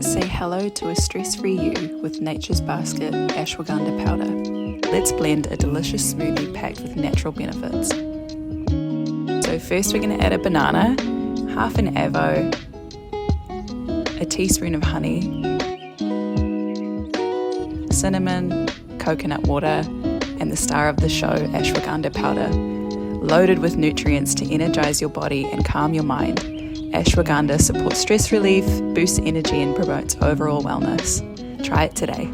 Say hello to a stress-free you with Nature's Basket Ashwagandha powder. Let's blend a delicious smoothie packed with natural benefits. So first we're going to add a banana, half an avo, a teaspoon of honey, cinnamon, coconut water, and the star of the show, ashwagandha powder, loaded with nutrients to energize your body and calm your mind. Ashwagandha supports stress relief, boosts energy, and promotes overall wellness. Try it today.